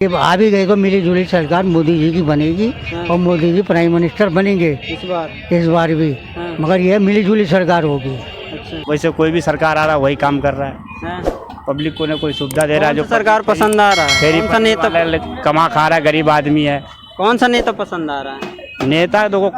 ये आ भी गए तो मिली जुली सरकार मोदी जी की बनेगी और मोदी जी प्राइम मिनिस्टर बनेंगे इस बार भी। मगर ये मिली जुली सरकार होगी। वैसे कोई भी सरकार आ रहा है वही काम कर रहा है, पब्लिक को ना कोई सुविधा दे रहा है। जो सरकार पसंद आ रहा है? फेरी कौन सा नेता कमा खा रहा है, गरीब आदमी है। कौन सा नेता पसंद आ रहा है? नेता देखो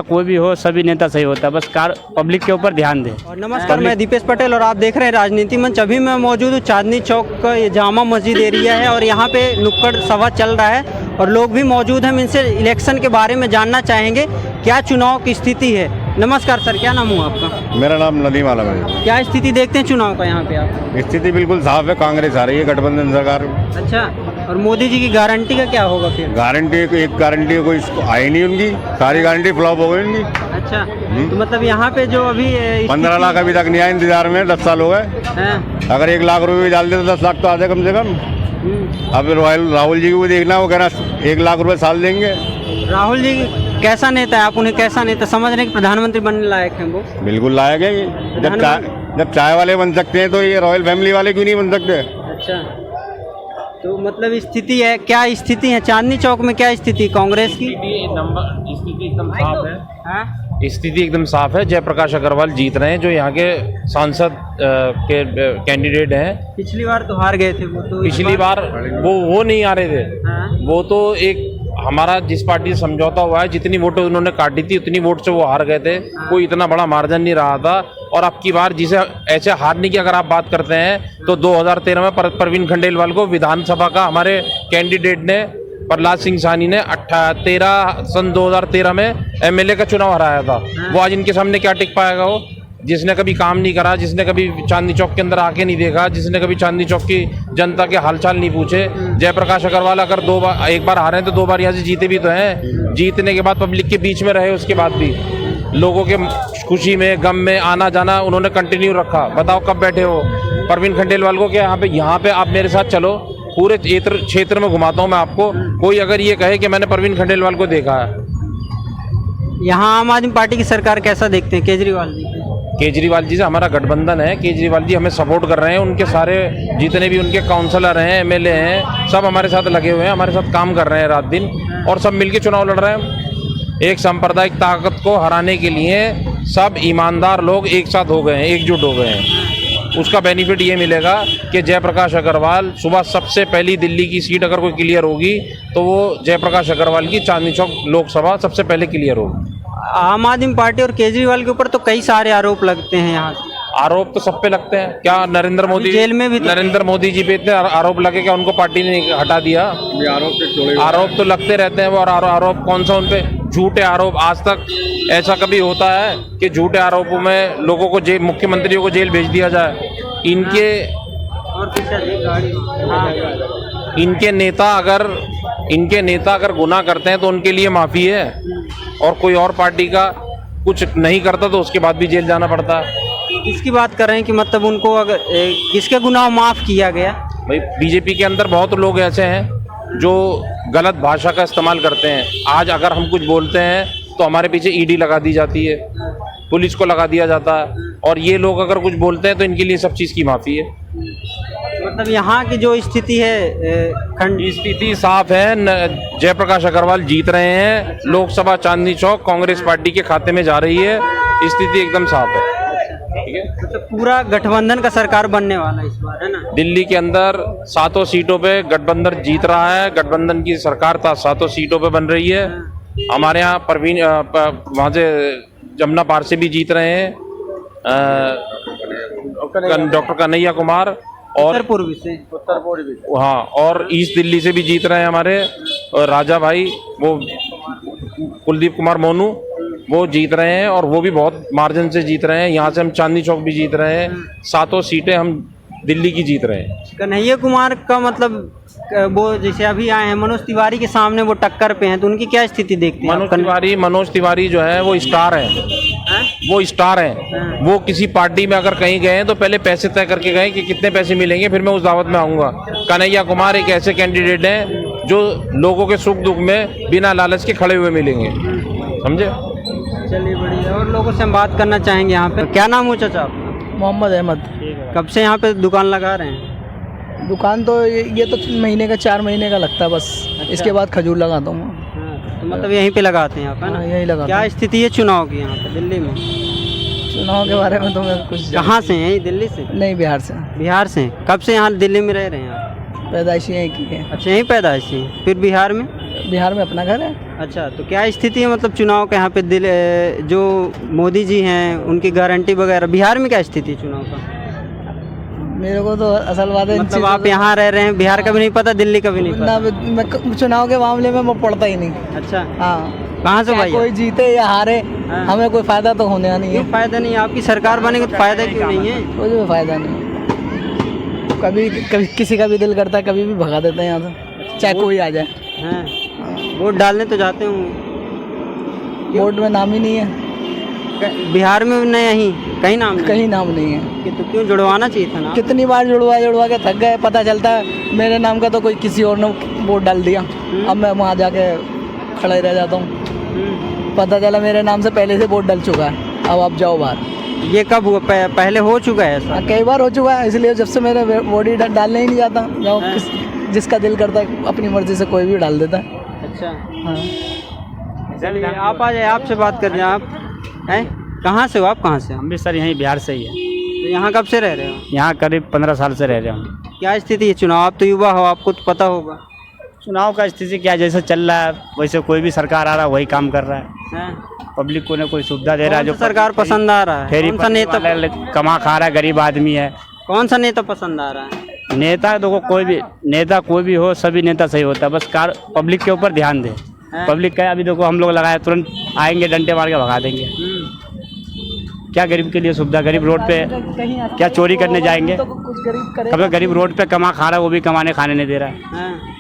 कोई भी हो, सभी नेता सही होता है, बस पब्लिक के ऊपर ध्यान दे। और नमस्कार, मैं दीपेश पटेल और आप देख रहे हैं राजनीति मंच। अभी मैं मौजूद हूँ चांदनी चौक का ये जामा मस्जिद एरिया है और यहाँ पे नुक्कड़ सभा चल रहा है और लोग भी मौजूद हैं। हम इनसे इलेक्शन के बारे में जानना चाहेंगे, क्या चुनाव की स्थिति है। नमस्कार सर, क्या नाम हुआ आपका? मेरा नाम नदीम आलम है। क्या स्थिति देखते हैं चुनाव का यहाँ पे आप? स्थिति बिल्कुल साफ है, कांग्रेस आ रही है, गठबंधन सरकार। अच्छा, और मोदी जी की गारंटी का क्या होगा फिर? गारंटी एक गारंटी कोई आई नहीं, उनकी सारी गारंटी फ्लॉप हो गई उनकी। अच्छा, तो मतलब यहाँ पे जो अभी 15 लाख अभी तक नहीं आए, इंतजार में 10 साल हो गए। अगर 1 लाख रुपए भी डाल दे तो 10 लाख तो आ जाए कम से कम। अब राहुल जी को देखना, वो कह रहा 1 लाख रुपए साल देंगे। राहुल जी कैसा नेता है? आप उन्हें कैसा नेता समझ रहे हैं कि प्रधानमंत्री बनने लायक हैं वो? बिल्कुल लायक है। जब चाय वाले बन सकते हैं तो ये रॉयल फैमिली वाले क्यों नहीं बन सकते? अच्छा, तो मतलब स्थिति है, क्या स्थिति है चांदनी चौक में? क्या स्थिति कांग्रेस की? स्थिति एकदम साफ है। हाँ? स्थिति एकदम साफ है। जयप्रकाश अग्रवाल जीत रहे हैं, जो यहाँ के सांसद के कैंडिडेट हैं। पिछली बार तो हार गए थे वो तो। पिछली बार वो नहीं आ रहे थे। हाँ? वो तो एक हमारा जिस पार्टी से समझौता हुआ है, जितनी वोटें उन्होंने काटी थी उतनी वोट से वो हार गए थे। कोई इतना बड़ा मार्जिन नहीं रहा था। और अब की बार जिसे ऐसे हारने की अगर आप बात करते हैं तो 2013 में परवीन खंडेलवाल को विधानसभा का हमारे कैंडिडेट ने, प्रहलाद सिंह सानी ने 2013 में एमएलए का चुनाव हराया था। वो आज इनके सामने क्या टिक पाएगा? वो जिसने कभी काम नहीं करा, जिसने कभी चांदनी चौक के अंदर आके नहीं देखा, जिसने कभी चांदनी चौक की जनता के हालचाल नहीं पूछे। जयप्रकाश अग्रवाल अगर एक बार हारे हैं तो 2 बार यहाँ से जीते भी तो हैं। जीतने के बाद पब्लिक के बीच में रहे, उसके बाद भी लोगों के खुशी में गम में आना जाना उन्होंने कंटिन्यू रखा। बताओ कब बैठे हो? परवीन खंडेलवाल को क्या यहाँ पे आप मेरे साथ चलो, पूरे क्षेत्र में घुमाता हूँ मैं आपको। कोई अगर ये कहे कि मैंने परवीन खंडेलवाल को देखा है। यहाँ आम आदमी पार्टी की सरकार कैसा देखते हैं केजरीवाल जी? केजरीवाल जी से हमारा गठबंधन है। केजरीवाल जी हमें सपोर्ट कर रहे हैं। उनके सारे जितने भी उनके काउंसलर हैं, एमएलए हैं, सब हमारे साथ लगे हुए हैं, हमारे साथ काम कर रहे हैं रात दिन, और सब मिलके चुनाव लड़ रहे हैं। एक सांप्रदायिक ताकत को हराने के लिए सब ईमानदार लोग एक साथ हो गए हैं, एकजुट हो गए हैं। उसका बेनिफिट ये मिलेगा कि जयप्रकाश अग्रवाल सुबह सबसे पहली दिल्ली की सीट अगर कोई क्लियर होगी तो वो जयप्रकाश अग्रवाल की चांदनी चौक लोकसभा सबसे पहले क्लियर होगी। आम आदमी पार्टी और केजरीवाल के ऊपर तो कई सारे आरोप लगते हैं। यहाँ आरोप तो सब पे लगते हैं। क्या नरेंद्र मोदी जेल में भी नरेंद्र मोदी जी पे इतने आरोप लगे, क्या उनको पार्टी ने हटा दिया? आरोप तो लगते रहते हैं। वो आरोप कौन सा? उनपे झूठे आरोप। आज तक ऐसा कभी होता है कि झूठे आरोपों में लोगों को जेल, मुख्यमंत्रियों को जेल भेज दिया जाए? इनके नेता अगर गुनाह करते हैं तो उनके लिए माफी है, और कोई और पार्टी का कुछ नहीं करता तो उसके बाद भी जेल जाना पड़ता है। किसकी बात कर रहे हैं कि मतलब उनको अगर किसके गुनाह माफ किया गया? भाई बीजेपी के अंदर बहुत लोग ऐसे हैं जो गलत भाषा का इस्तेमाल करते हैं। आज अगर हम कुछ बोलते हैं तो हमारे पीछे ईडी लगा दी जाती है, पुलिस को लगा दिया जाता है, और ये लोग अगर कुछ बोलते हैं तो इनके लिए सब चीज़ की माफ़ी है। मतलब यहाँ की जो स्थिति है, स्थिति साफ है। जयप्रकाश अग्रवाल जीत रहे हैं। लोकसभा चांदनी चौक कांग्रेस पार्टी के खाते में जा रही है। स्थिति एकदम साफ है। ठीक है, मतलब पूरा गठबंधन का सरकार बनने वाला है इस बार, है ना? दिल्ली के अंदर 7 सीटों पे गठबंधन जीत रहा है। गठबंधन की सरकार 7 सीटों पे बन रही है। हमारे यहाँ परवीन वहाँ से जमुना पार से भी जीत रहे हैं डॉक्टर कन्हैया कुमार, और उत्तर पूर्वी से, हाँ, और ईस्ट दिल्ली से भी जीत रहे हैं हमारे राजा भाई, वो कुलदीप कुमार मोनू, वो जीत रहे हैं, और वो भी बहुत मार्जिन से जीत रहे हैं। यहाँ से हम चांदनी चौक भी जीत रहे हैं। 7 सीटें हम दिल्ली की जीत रहे हैं। कन्हैया कुमार का मतलब वो जैसे अभी आए हैं मनोज तिवारी के सामने, वो टक्कर पे हैं, तो उनकी क्या स्थिति देखते हैं? मनोज तिवारी जो है वो स्टार हैं। वो स्टार हैं। वो किसी पार्टी में अगर कहीं गए हैं तो पहले पैसे तय करके गए कि कितने पैसे मिलेंगे, फिर मैं उस दावत में आऊँगा। कन्हैया कुमार एक ऐसे कैंडिडेट हैं जो लोगों के सुख दुख में बिना लालच के खड़े हुए मिलेंगे। समझे? चलिए, बढ़िया। और लोगों से हम बात करना चाहेंगे यहाँ पे। क्या नाम हो चाचा आपका? मोहम्मद अहमद। कब से यहाँ पे दुकान लगा रहे हैं? दुकान तो ये तो महीने का 4 महीने का लगता है बस। इसके बाद खजूर लगाता हूँ। तो मतलब यहीं पे लगाते हैं आप, है ना? हाँ, यही लगाता क्या स्थिति है चुनाव की यहाँ पे दिल्ली में? चुनाव के बारे में तो मैं कुछ कहाँ से हैं? यही दिल्ली से? नहीं, बिहार से। बिहार से? कब से यहाँ दिल्ली में रह रहे हैं आप? पैदाइशी यहीं की है। अच्छा, यहीं पैदाइश है, फिर बिहार में? बिहार में अपना घर है। अच्छा, तो क्या स्थिति है मतलब चुनाव के यहाँ पे जो मोदी जी हैं उनकी गारंटी वगैरह, बिहार में क्या स्थिति है चुनाव का? मेरे को तो असल बात है मतलब आप यहाँ रह रहे हैं, बिहार का भी नहीं पता, दिल्ली का भी नहीं पता? मैं चुनाव के मामले में मैं पढ़ता ही नहीं। अच्छा, हाँ। कहाँ से भाई? कोई जीते या हारे, हमें कोई फायदा तो होने नहीं है। क्यों फायदा नहीं? आपकी सरकार बनेगी तो फायदा क्यों नहीं है? कोई भी फायदा नहीं। कभी किसी का भी दिल करता है, कभी भी भगा देते हैं यहाँ से, चाहे कोई आ जाए। हाँ, वोट डालने तो जाते होंगे? वोट में नाम ही नहीं है। बिहार में नहीं, कहीं नाम नहीं? कहीं नाम नहीं है। कि तो क्यों जुड़वाना चाहिए था ना? कितनी बार जुड़वा के थक गए। पता चलता है मेरे नाम का तो कोई किसी और ने वोट डाल दिया। अब मैं वहाँ जाके खड़ा ही रह जाता हूँ। पता चला मेरे नाम से पहले से वोट डल चुका है, अब आप जाओ बाहर। ये कब हुआ? पहले हो चुका है ऐसा? कई बार हो चुका है, इसलिए जब से मेरे वोट ही डालने ही नहीं जाता। जाओ, जिसका दिल करता है अपनी मर्जी से कोई भी डाल देता है। अच्छा, हाँ। चलिए आप आ जाए, आपसे बात कर रहे हैं। आप हैं कहाँ से हो? आप कहाँ से? हम भी सर यहीं बिहार से ही है। तो यहाँ कब से रह रहे हो? यहाँ करीब 15 साल से रह रहे हैं। क्या स्थिति है चुनाव? आप तो युवा हो, आपको तो पता होगा। चुनाव का स्थिति क्या, जैसे चल रहा है वैसे कोई भी सरकार आ रहा है वही काम कर रहा है। पब्लिक को ना कोई सुविधा दे रहा है। जो सरकार पसंद आ रहा है? फेरी कौन सा नेता कमा खा रहा है, गरीब आदमी है। कौन सा नेता पसंद आ रहा है? नेता देखो, कोई भी हो, सभी नेता सही होता है, बस पब्लिक के ऊपर ध्यान दे। पब्लिक का अभी देखो, हम लोग लगाए तुरंत आएंगे, डंडे मार के भगा देंगे। क्या गरीब के लिए सुविधा? गरीब रोड पे क्या चोरी करने जाएंगे? कभी गरीब रोड पे कमा खा रहा है, वो भी कमाने खाने नहीं दे रहा है।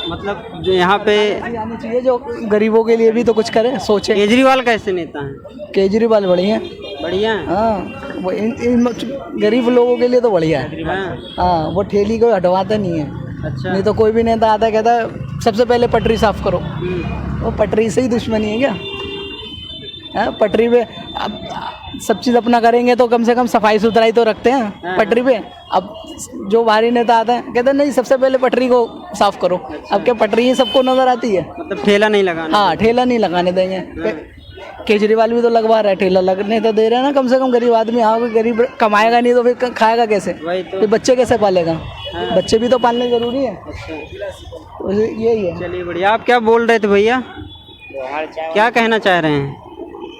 मतलब जो यहाँ पे आनी चाहिए, जो गरीबों के लिए भी तो कुछ करे, सोचे। केजरीवाल कैसे नेता हैं? केजरीवाल बढ़िया बढ़िया है। हाँ, वो इन गरीब लोगों के लिए तो बढ़िया है। हाँ, वो ठेली को हटवाते नहीं है। अच्छा, नहीं तो कोई भी नेता आता है, कहता है सबसे पहले पटरी साफ करो। वो पटरी से ही दुश्मनी है क्या? पटरी पे अब सब चीज़ अपना करेंगे तो कम से कम सफाई सुथराई तो रखते हैं पटरी पे। अब जो बाहरी नेता आता है, कहते हैं नहीं सबसे पहले पटरी को साफ करो। अब क्या पटरी ही सबको नजर आती है? मतलब ठेला नहीं लगाना? हाँ, ठेला नहीं लगाने देंगे। केजरीवाल भी तो लगवा रहा है, ठेला लगने तो दे रहे हैं ना। कम से कम गरीब आदमी, हाँ, गरीब कमाएगा नहीं तो फिर खाएगा कैसे? फिर बच्चे कैसे पालेगा? बच्चे भी तो पालने जरूरी है। यही है। चलिए बढ़िया। आप क्या बोल रहे थे भैया? क्या कहना चाह रहे हैं?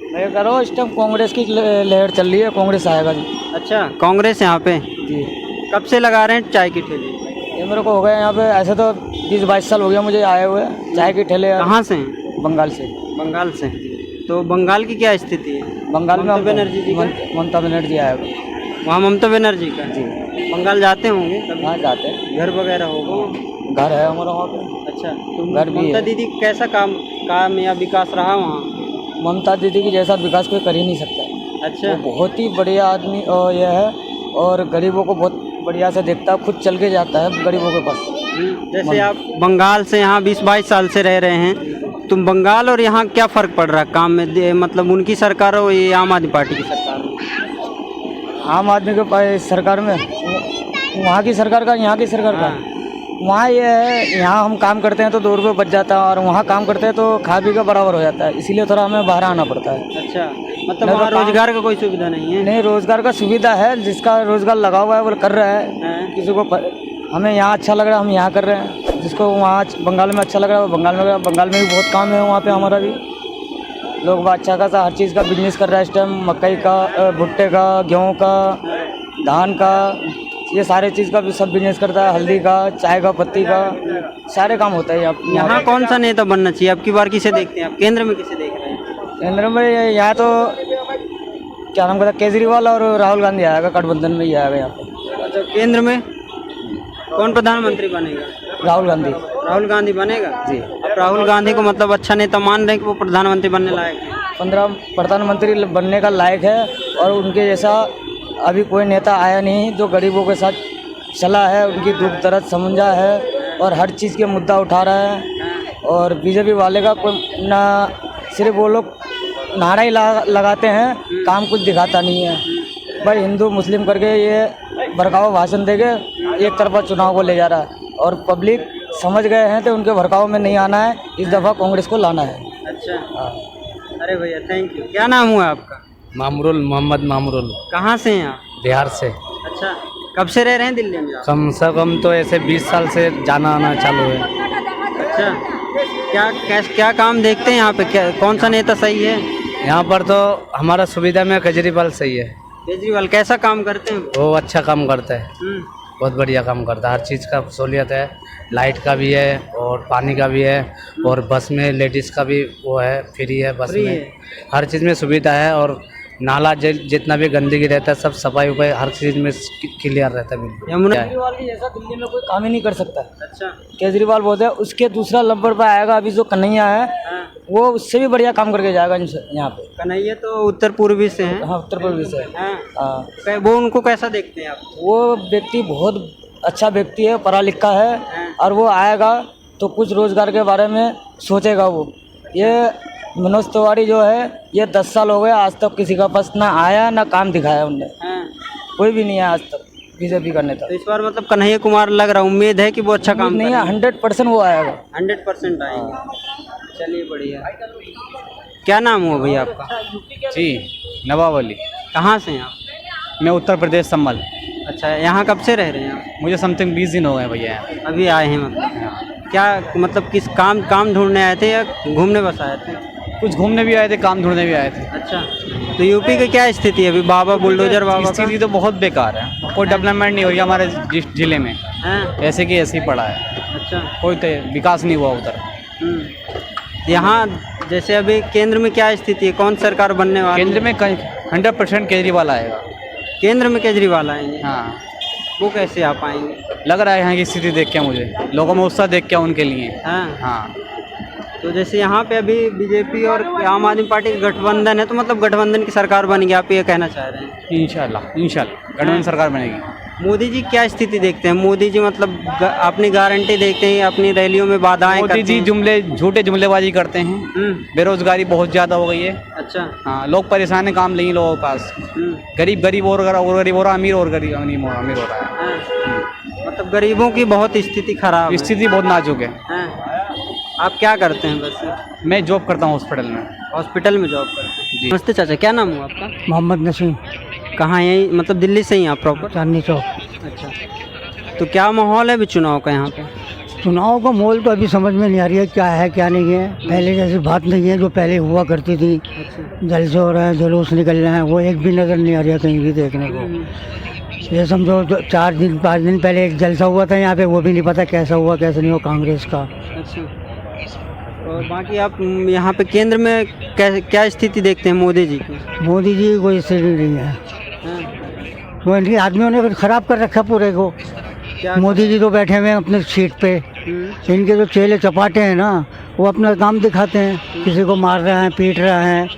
मैं कह रहा हूँ इस टाइम कांग्रेस की लहर चल रही है, कांग्रेस आएगा जी। अच्छा, कांग्रेस यहाँ पे जी। कब से लगा रहे हैं चाय की ठेले? ये मेरे को हो गया यहाँ पे, ऐसे तो 20-22 साल हो गया मुझे आए हुए चाय की ठेले। कहाँ से हैं? बंगाल से। बंगाल से। तो बंगाल की क्या स्थिति है? बंगाल में ममता बनर्जी जी का? ममता बनर्जी आएगा वहाँ ममता बनर्जी का? जी। बंगाल जाते होंगे कभी? हाँ, जाते हैं। घर वगैरह होगा? घर है हमारा वहाँ पे। अच्छा, तो घर भी ममता है। दीदी कैसा काम या विकास रहा वहाँ? ममता दीदी की जैसा विकास कोई कर ही नहीं सकता। अच्छा, वो बहुत ही बढ़िया आदमी यह है, और गरीबों को बहुत बढ़िया से देखता है, खुद चल के जाता है गरीबों के पास। जैसे आप बंगाल से यहाँ 20-22 साल से रह रहे हैं, तुम बंगाल और यहाँ क्या फ़र्क पड़ रहा है काम में? मतलब उनकी सरकार हो या आम आदमी पार्टी की सरकार हो? आम आदमी के सरकार में, वहाँ की सरकार का, यहाँ की सरकार का। वहाँ ये है, यहाँ हम काम करते हैं तो 2 रुपये बच जाता है, और वहाँ काम करते हैं तो खा पी का बराबर हो जाता है, इसीलिए थोड़ा हमें बाहर आना पड़ता है। अच्छा, मतलब वहाँ रोजगार का कोई सुविधा नहीं है? नहीं, रोजगार का सुविधा है, जिसका रोजगार लगा हुआ है वो कर रहा है। किसी को हमें यहाँ अच्छा लग रहा है, हम यहाँ कर रहे हैं। जिसको वहाँ बंगाल में अच्छा लग रहा है वो बंगाल में, बंगाल में भी बहुत काम है वहाँ पे हमारा भी। लोग अच्छा खासा हर चीज़ का बिजनेस कर रहा है इस टाइम, मकई का, भुट्टे का, गेहूँ का, धान का, ये सारे चीज़ का भी सब बिजनेस करता है। हल्दी का, चाय का, पत्ती का, सारे काम होता है यहाँ कौन सा नेता बनना चाहिए? अब की बार किसे देखते हैं आप? केंद्र में किसे देख रहे हैं? केंद्र में यहाँ तो क्या नाम कहता है, केजरीवाल और राहुल गांधी आएगा, गठबंधन में ही आएगा यहाँ पे। अच्छा, केंद्र में कौन प्रधानमंत्री बनेगा? राहुल गांधी। राहुल गांधी बनेगा जी। अब राहुल गांधी को मतलब अच्छा नेता मान रहे हैं कि वो प्रधानमंत्री बनने लायक है? 15 प्रधानमंत्री बनने का लायक है, और उनके जैसा अभी कोई नेता आया नहीं जो गरीबों के साथ चला है, उनकी दुख दर्द समझा है, और हर चीज़ के मुद्दा उठा रहा है। और बीजेपी वाले का कोई ना, सिर्फ वो लोग नारा ही लगाते हैं, काम कुछ दिखाता नहीं है। भाई हिंदू मुस्लिम करके ये भड़काऊ भाषण देके एक तरफा चुनाव को ले जा रहा है और पब्लिक समझ गए हैं तो उनके भड़काऊ में नहीं आना है, इस दफ़ा कांग्रेस को लाना है। अच्छा, अरे भैया थैंक यू। क्या नाम हुआ आपका? मामरुल, मोहम्मद मामरुल, कहाँ से हैं आप? बिहार से। अच्छा, कब से रह रहे हैं दिल्ली में आप? कम से कम तो ऐसे 20 साल से जाना आना चालू है। अच्छा, क्या काम देखते हैं यहाँ पे? क्या कौन सा नेता सही है यहाँ पर? तो हमारा सुविधा में केजरीवाल सही है। केजरीवाल कैसा काम करते हैं? वो अच्छा काम करता है, बहुत बढ़िया काम करता है। हर चीज़ का सहूलियत है, लाइट का भी है और पानी का भी है, और बस में लेडीज़ का भी वो है, फ्री है बस में। हर चीज़ में सुविधा है, और नाला जितना भी गंदगी रहता है सब सफाई उफाई हर चीज़ में क्लियर रहता है बिल्कुल। केजरीवाल भी ऐसा दिल्ली में कोई काम ही नहीं कर सकता है। अच्छा, केजरीवाल बोलते हैं उसके दूसरा नंबर पर आएगा अभी जो कन्हैया है, वो उससे भी बढ़िया काम करके जाएगा यहाँ पे। कन्हैया तो उत्तर पूर्वी से हैं। हाँ, उत्तर प्रदेश से। हाँ, वो उनको कैसा देखते हैं आप? वो व्यक्ति बहुत अच्छा व्यक्ति है, पढ़ा लिखा है, और वो आएगा तो कुछ रोजगार के बारे में सोचेगा वो। ये मनोज तिवारी जो है, ये 10 साल हो गए आज तक किसी का पास ना आया ना काम दिखाया उनने, कोई भी नहीं है आज तक बीजेपी का नेता। तो इस बार मतलब कन्हैया कुमार लग रहा, उम्मीद है कि वो अच्छा काम नहीं है, 100% वो आएगा। 100% आएंगे। चलिए बढ़िया। क्या नाम हुआ भैया आपका? जी, नवाब अली। कहाँ से हैं आप? मैं उत्तर प्रदेश संभल। अच्छा, यहाँ कब से रह रहे हैं आप? मुझे समथिंग 20 दिन हो गए भैया। अभी आए हैं मतलब? क्या मतलब किस काम ढूंढने आए थे या घूमने बस आए थे? कुछ घूमने भी आए थे, काम ढूंढने भी आए थे। अच्छा, तो यूपी की क्या स्थिति है अभी? बाबा बुलडोजर बाबा का? स्थिति तो बहुत बेकार है, कोई डेवलपमेंट नहीं हो रही हमारे जिले में, ऐसे की ऐसे ही पड़ा है। अच्छा, कोई तो विकास नहीं हुआ उधर। यहाँ जैसे अभी केंद्र में क्या स्थिति है? कौन सरकार बनने वाली? केंद्र में 100% केजरीवाल आएगा। केंद्र में केजरीवाल आएंगे? हाँ, वो कैसे आ पाएंगे? लग रहा है यहाँ की स्थिति देख के, मुझे लोगों में उत्साह देख के उनके लिए। हाँ, तो जैसे यहाँ पे अभी बीजेपी और आम आदमी पार्टी का गठबंधन है, तो मतलब गठबंधन की सरकार बनेगी, आप ये कहना चाह रहे हैं? इंशाल्लाह गठबंधन सरकार बनेगी। मोदी जी क्या स्थिति देखते हैं? मोदी जी मतलब अपनी गारंटी देखते हैं, अपनी रैलियों में बाधाएं मोदी जी झूठे जुमलेबाजी करते हैं। बेरोजगारी बहुत ज़्यादा हो गई है। अच्छा, हाँ, लोग परेशान हैं, काम नहीं लोगों के पास। गरीब और गरीब हो रहा, अमीर और गरीब अमीर हो रहा है। मतलब गरीबों की बहुत स्थिति खराब है। स्थिति बहुत नाजुक है। आप क्या करते हैं? बस मैं जॉब करता हूँ हॉस्पिटल में। हॉस्पिटल में जॉब करते हैं? जी। नमस्ते चाचा, क्या नाम हुआ आपका? मोहम्मद नसीम, कहाँ यही मतलब दिल्ली से ही आप प्रॉपर? चांदनी चौक। अच्छा, तो क्या माहौल है अभी चुनाव का यहाँ पे? चुनाव का माहौल तो अभी समझ में नहीं आ रही है, क्या है क्या नहीं है। पहले जैसी बात नहीं है जो पहले हुआ करती थी। जलसे हो रहे हैं, जुलूस निकल रहे हैं, वो एक भी नज़र नहीं आ रहा कहीं भी देखने को। ये समझो 4 दिन 5 दिन पहले एक जलसा हुआ था यहाँ पे, वो भी नहीं पता कैसा हुआ कैसा नहीं हुआ कांग्रेस का। अच्छा, और बाकी आप यहाँ पे केंद्र में क्या स्थिति देखते हैं मोदी जी की? मोदी जी की कोई स्थिति नहीं है। वो इनके आदमियों ने ख़राब कर रखा पूरे को। मोदी जी तो बैठे हुए हैं अपने सीट पे, इनके जो चेले चपाटे हैं ना, वो अपना काम दिखाते हैं, किसी को मार रहे हैं, पीट रहे हैं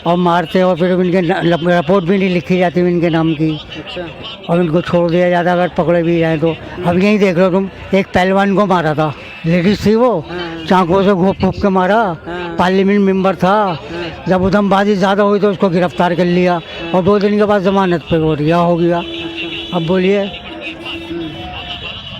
और मारते हैं, और फिर इनके रिपोर्ट भी नहीं लिखी जाती इनके नाम की। अच्छा, और उनको छोड़ दिया जाता अगर पकड़े भी जाए तो। अब यही देख लो तुम, एक पहलवान को मारा था, लेडीज थी वो, चाकू से घोप फूक के मारा, पार्लियामेंट मेंबर था। जब उधमबाजी ज़्यादा हुई तो उसको गिरफ्तार कर लिया, और 2 दिन के बाद जमानत पे वो रिहा हो गया। अब बोलिए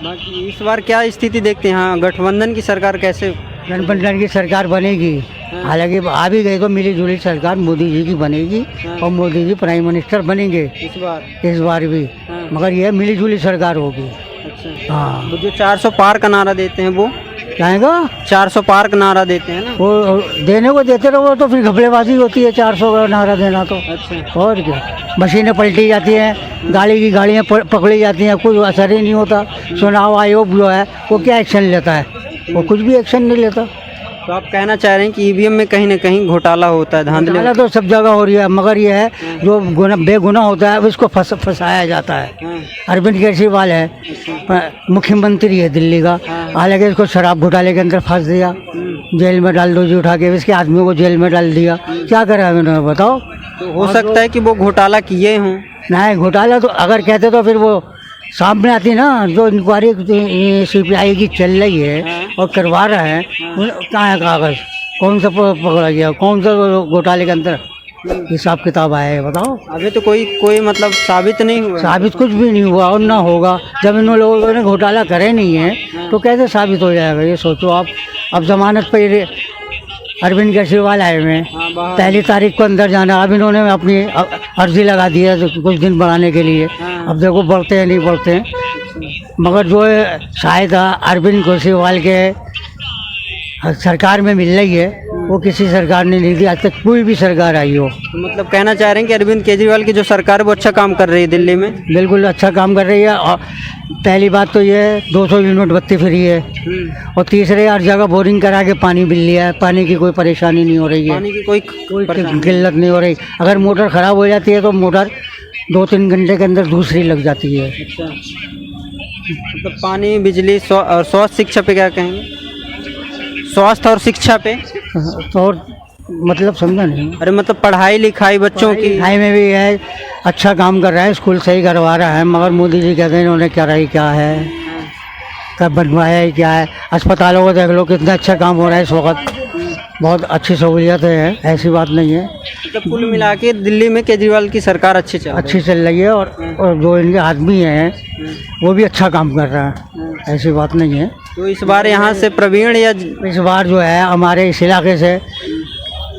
बाकी इस बार क्या स्थिति देखते हैं? हाँ, गठबंधन की सरकार कैसे? गठबंधन की सरकार बनेगी, हालांकि आ भी गई तो मिली जुली सरकार मोदी जी की बनेगी, और मोदी जी प्राइम मिनिस्टर बनेंगे इस बार भी, मगर ये मिली जुली सरकार होगी। अच्छा, हाँ, वो जो 400 पार का नारा देते हैं वो चाहेगा 400 पार का नारा देते हैं ना, वो देने को देते रहो, तो फिर घपलेबाजी होती है 400 का नारा देना तो। अच्छा, और क्या, मशीनें पलटी जाती हैं, गाड़ियाँ पकड़ी जाती हैं, कुछ असर ही नहीं होता। चुनाव आयोग जो है वो क्या एक्शन लेता है? वो कुछ भी एक्शन नहीं लेता। तो आप कहना चाह रहे हैं कि ईवीएम में कहीं ना कहीं घोटाला होता है, धांधली? घोटाला तो सब जगह हो रही है, मगर ये है जो बेगुनाह होता है उसको फंसाया जाता है। अरविंद केजरीवाल है, मुख्यमंत्री है दिल्ली का, हालांकि इसको शराब घोटाले के अंदर फंस दिया, जेल में डाल दो जी उठा के, इसके आदमियों को जेल में डाल दिया। क्या करा उन्होंने बताओ? तो हो सकता है कि वो घोटाला किए हों। नहीं, घोटाला तो अगर कहते तो फिर वो सामने आती ना, जो इंक्वायरी CBI की चल रही है और करवा रहा है, कहाँ है कागज़? कौन सा पकड़ा गया? कौन सा घोटाले के अंदर हिसाब किताब आया है, बताओ। अभी तो कोई मतलब साबित नहीं हुआ है। साबित कुछ भी नहीं हुआ और ना होगा। जब इन लोगों ने घोटाला करे नहीं है तो कैसे साबित हो जाएगा, ये सोचो आप। अब जमानत पे अरविंद केजरीवाल आए हुए हैं, पहली तारीख को अंदर जाना। अब इन्होंने अपनी अर्जी लगा दी है कुछ दिन बढ़ाने के लिए। अब देखो बढ़ते हैं नहीं बढ़ते हैं। मगर जो शायद अरविंद केजरीवाल के सरकार में मिल रही है वो किसी सरकार ने नहीं दी आज तक, कोई भी सरकार आई हो। तो मतलब कहना चाह रहे हैं कि अरविंद केजरीवाल की जो सरकार है वो अच्छा काम कर रही है दिल्ली में। बिल्कुल अच्छा काम कर रही है। और पहली बात तो ये 200 यूनिट बत्ती फ्री है। और तीसरे हर जगह बोरिंग करा के पानी मिल लिया है, पानी की कोई परेशानी नहीं हो रही है, पानी की कोई किल्लत नहीं हो रही। अगर मोटर ख़राब हो जाती है तो मोटर 2-3 घंटे के अंदर दूसरी लग जाती है। अच्छा, मतलब पानी, बिजली और स्वास्थ्य शिक्षा पे क्या कहेंगे? स्वास्थ्य और शिक्षा पे तो और मतलब समझा नहीं। अरे मतलब पढ़ाई लिखाई बच्चों की पढ़ाई में भी है, अच्छा काम कर रहा है, स्कूल सही करवा रहा है। मगर मोदी जी कहते हैं इन्होंने क्या रही क्या है, कब बनवाया है क्या है। अस्पतालों को देख लो कितना अच्छा काम हो रहा है इस वक्त, बहुत अच्छी सहूलियत है, ऐसी बात नहीं है। मतलब कुल मिला के दिल्ली में केजरीवाल की सरकार अच्छी चल रही है। और जो इनके आदमी हैं वो भी अच्छा काम कर रहा है, ऐसी बात नहीं है। तो इस बार यहाँ से प्रवीण या इस बार जो है हमारे इस इलाके से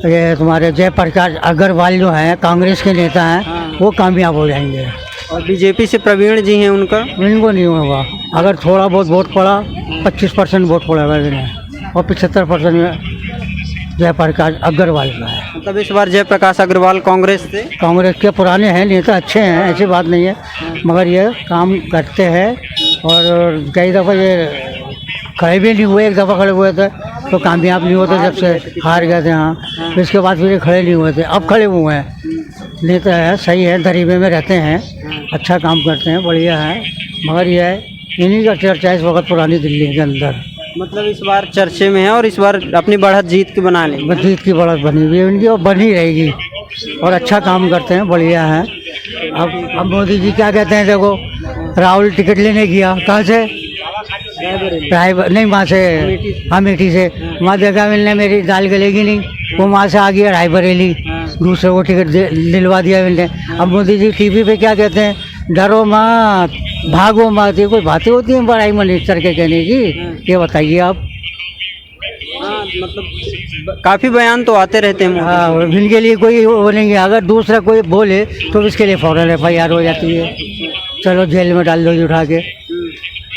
ये तुम्हारे जयप्रकाश अग्रवाल जो हैं कांग्रेस के नेता हैं वो कामयाब हो जाएंगे। और बीजेपी से प्रवीण जी हैं उनका इनको नहीं होगा। अगर थोड़ा बहुत वोट पड़ा 25% वोट पड़ेगा इन्हें और 75% में जयप्रकाश अग्रवाल का है। मतलब इस बार जयप्रकाश अग्रवाल कांग्रेस से, कांग्रेस के पुराने हैं नेता, अच्छे हैं, ऐसी बात नहीं है। मगर ये काम करते हैं और कई दफ़ा ये खड़े भी नहीं हुए। एक दफ़ा खड़े हुए थे तो कामयाब नहीं होते, जब से हार गए थे। हाँ, इसके बाद फिर ये खड़े नहीं हुए थे, अब खड़े हुए हैं। नेता है, सही है, गरीबे में रहते हैं, अच्छा काम करते हैं, बढ़िया है। मगर ये है इन्हीं का चर्चा इस वक्त पुरानी दिल्ली के अंदर। मतलब इस बार चर्चे में है और इस बार अपनी बढ़त जीत की बना लें। जीत की बढ़त बनी हुई है इनकी और बनी रहेगी और अच्छा काम करते हैं, बढ़िया है। अब मोदी जी क्या कहते हैं, देखो राहुल टिकट लेने गया, कहाँ से? नहीं, वहाँ से अमेठी से। वहाँ देखा मिलने मेरी दाल गलेगी नहीं, वो वहाँ से आ गया रायबरेली, दूसरे को टिकट दिलवा दिया मिलने। अब मोदी जी टीवी पे क्या कहते हैं, डरो मत, भागो मत। ये कोई बातें होती हैं बड़ाई मिनिस्टर के कहने की? ये बताइए आप। मतलब काफ़ी बयान तो आते रहते हैं। हाँ, इनके लिए कोई वो नहीं है। अगर दूसरा कोई बोले तो इसके लिए फ़ौरन FIR हो जाती है, चलो जेल में डाल दो जी उठा के।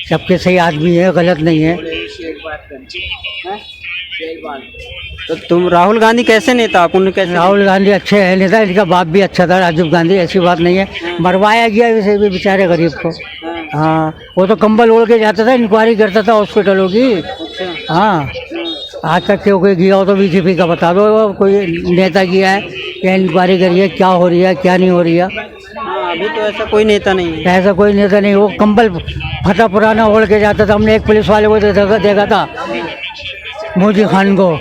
सबके सही आदमी है, गलत नहीं है। तो तुम राहुल गांधी कैसे नेता, आप उन्हें कैसे? राहुल गांधी अच्छे हैं नेता, इनका बाप भी अच्छा था राजीव गांधी, ऐसी बात नहीं है। मरवाया गया वैसे भी बेचारे गरीब को। हाँ, वो तो कंबल ओढ़ के जाता था, इंक्वायरी करता था हॉस्पिटलों की। हाँ, आज तक क्यों कोई गया हो तो बीजेपी का बता दो, कोई नेता गया है क्या इंक्वायरी करिए, क्या हो रही है क्या नहीं हो रही है। अभी तो ऐसा कोई नेता नहीं है। ऐसा कोई नेता नहीं, वो कंबल फटा पुराना ओढ़ के जाता था। हमने एक पुलिस वाले को देखा था, मोजी खान को,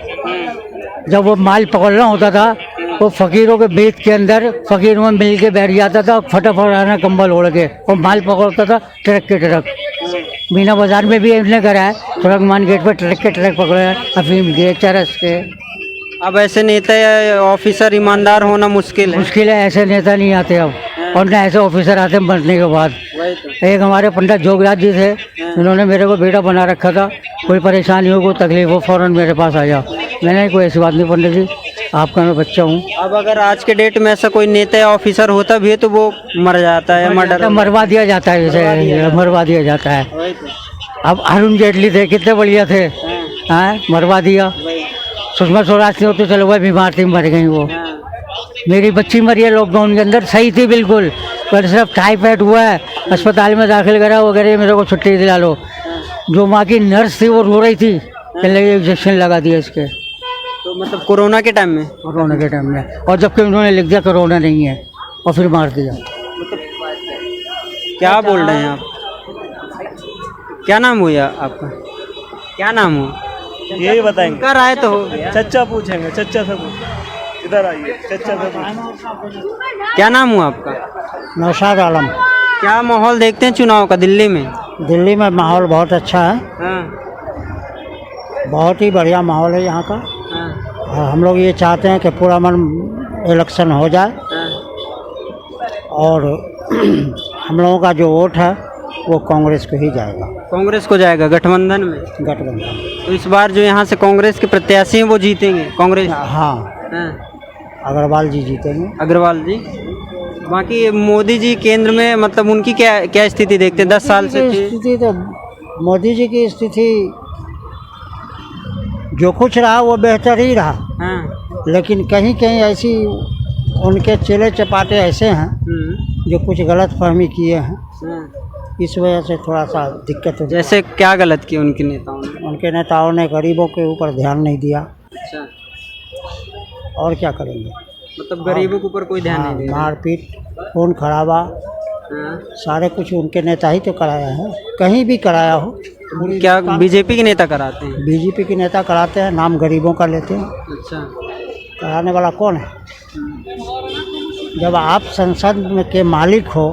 जब वो माल पकड़ना होता था वो फकीरों के बेत के अंदर फकीरों में मिल के बैठ जाता था, फटा पुराना कंबल ओढ़ के, और माल पकड़ता था ट्रक के ट्रक। मीना बाजार में भी इन्होंने करा है, तुरकमान गेट पर ट्रक के ट्रक पकड़े हैं, अफीम के, चरस के। अब ऐसे नेता या ऑफिसर ईमानदार होना मुश्किल है। ऐसे नेता नहीं आते अब, और न ऐसे ऑफिसर आते हैं बनने के बाद। एक हमारे पंडित जोगराज जी थे, उन्होंने मेरे को बेटा बना रखा था, कोई परेशानी हो कोई तकलीफ हो फ़ौरन मेरे पास आ जाओ। मैंने कोई ऐसी बात नहीं पंडित जी, आपका मैं बच्चा हूँ। अब अगर आज के डेट में ऐसा कोई नेता या ऑफिसर होता भी है तो वो मर जाता है, मरवा दिया जाता है, जैसे मरवा दिया जाता है। अब अरुण जेटली थे, कितने बढ़िया थे, हाँ, मरवा दिया। सुषमा स्वराज थी तो चलो वह बीमार थी, मर गई वो। मेरी बच्ची मरी है लॉकडाउन के अंदर, सही थी बिल्कुल, पर सिर्फ टाइफाइड हुआ है, अस्पताल में दाखिल करा वगैरह, मेरे को छुट्टी दिला लो। जो माँ की नर्स थी वो रो रही थी, पहले इंजेक्शन लगा दिया इसके। तो मतलब कोरोना के टाइम में? कोरोना के टाइम में, और जबकि उन्होंने लिख दिया कोरोना नहीं है और फिर मार दिया। क्या बोल रहे हैं आप? क्या नाम हुआ आपका? क्या नाम हुआ? यही बताएंगे। कर आए तो हो गया। चच्चा पूछेंगे, चच्चा से पूछ, इधर आइए, चच्चा से पूछ। क्या नाम हुआ आपका? नौशाद आलम। क्या माहौल देखते हैं चुनाव का दिल्ली में? दिल्ली में माहौल बहुत अच्छा है, बहुत ही बढ़िया माहौल है यहाँ का। हम लोग ये चाहते हैं कि पूरा मन इलेक्शन हो जाए और हम लोगों का जो वोट है वो कांग्रेस को ही जाएगा। कांग्रेस को जाएगा गठबंधन में। गठबंधन। तो इस बार जो यहाँ से कांग्रेस के प्रत्याशी हैं वो जीतेंगे कांग्रेस। हाँ, अग्रवाल जी जीतेंगे। अग्रवाल जी। बाकी मोदी जी केंद्र में मतलब उनकी क्या स्थिति देखते हैं? 10 साल से स्थिति तो मोदी जी की स्थिति जो कुछ रहा वो बेहतर ही रहा। हाँ। लेकिन कहीं कहीं ऐसी उनके चेले चपाटे ऐसे हैं जो कुछ गलत फहमी किए हैं, इस वजह से थोड़ा सा दिक्कत हो। जैसे क्या गलत किया उनके नेताओं ने? उनके नेताओं ने गरीबों के ऊपर ध्यान नहीं दिया। अच्छा। और क्या करेंगे? मतलब गरीबों के ऊपर कोई ध्यान नहीं दिया। मारपीट, खून खराबा, सारे कुछ उनके नेता ही तो कराया है, कहीं भी कराया हो। क्या बीजेपी के नेता कराते हैं? बीजेपी के नेता कराते हैं, नाम गरीबों का लेते हैं। अच्छा। कराने वाला कौन है? जब आप संसद में के मालिक हो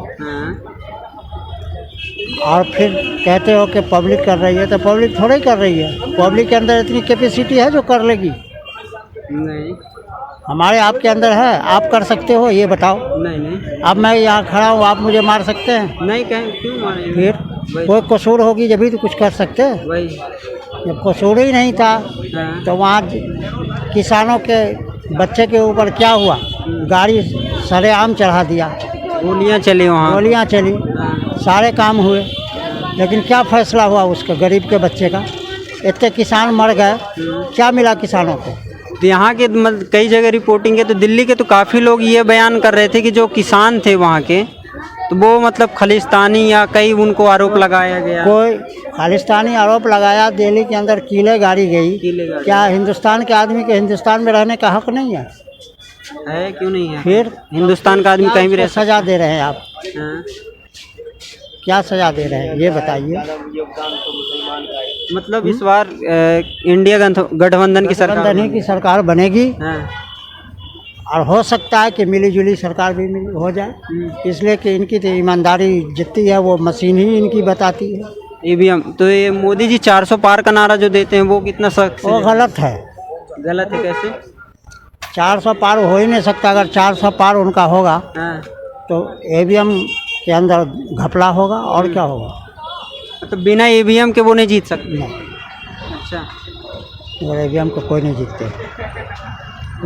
और फिर कहते हो कि पब्लिक कर रही है, तो पब्लिक थोड़ा ही कर रही है। पब्लिक के अंदर इतनी कैपेसिटी है जो कर लेगी? नहीं। हमारे आपके अंदर है, आप कर सकते हो? ये बताओ। नहीं। अब मैं यहाँ खड़ा हूँ, आप मुझे मार सकते हैं? नहीं। कहें क्यों मारेंगे? फिर कोई कसूर होगी जब भी तो कुछ कर सकते हैं। वही। जब कसूर ही नहीं था तो वहाँ किसानों के बच्चे के ऊपर क्या हुआ? गाड़ी सरेआम चढ़ा दिया, गोलियाँ चली, वहाँ गोलियाँ चली, सारे काम हुए, लेकिन क्या फैसला हुआ उसका? गरीब के बच्चे का। इतने किसान मर गए, क्या मिला किसानों को? तो यहाँ के कई जगह रिपोर्टिंग है, तो दिल्ली के तो काफ़ी लोग ये बयान कर रहे थे कि जो किसान थे वहाँ के, तो वो मतलब खालिस्तानी या कई उनको आरोप लगाया गया। कोई खालिस्तानी आरोप लगाया, दिल्ली के अंदर कीले गाड़ी गई। क्या हिंदुस्तान के आदमी के हिंदुस्तान में रहने का हक नहीं है? क्यों नहीं है? फिर हिंदुस्तान का आदमी कहीं भी रह सजा दे रहे हैं आप? क्या सजा दे रहे हैं ये बताइए। मतलब इस बार इंडिया गठबंधन की सरकार बनेगी और हो सकता है कि मिली-जुली सरकार भी हो जाए, इसलिए कि इनकी तो ईमानदारी जितनी है वो मशीन ही इनकी बताती है। ईवीएम। तो ये मोदी जी 400 पार का नारा जो देते हैं वो कितना सख्त? वो गलत है। गलत है कैसे? 400 पार हो ही नहीं सकता। अगर 400 पार उनका होगा तो ईवीएम के अंदर घपला होगा और क्या होगा। तो बिना ईवीएम के वो नहीं जीत सकते? नहीं। अच्छा। ईवीएम को कोई नहीं जीतते,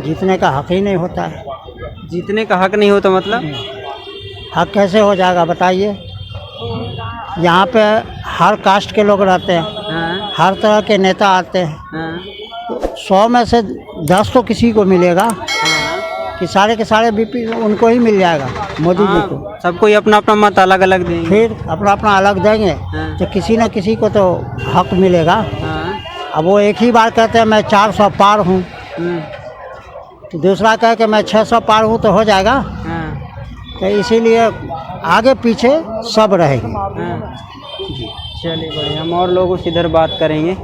जीतने का हक ही नहीं होता है। जीतने का हक नहीं होता मतलब? हक कैसे हो जाएगा बताइए? यहाँ पे हर कास्ट के लोग रहते हैं, हर तरह के नेता आते हैं, तो 100 में से 10 तो किसी को मिलेगा कि सारे के सारे बीपी उनको ही मिल जाएगा मोदी जी को। सबको अपना अपना मत अलग अलग देंगे, फिर अपना अपना अलग देंगे तो किसी न किसी को तो हक मिलेगा। अब वो एक ही बार कहते हैं मैं 400 पार हूँ, तो दूसरा कहे कि मैं 600 पार हूँ, तो हो जाएगा? तो इसीलिए आगे पीछे सब रहेंगे। चलिए बढ़िया, हम और लोगों से इधर बात करेंगे।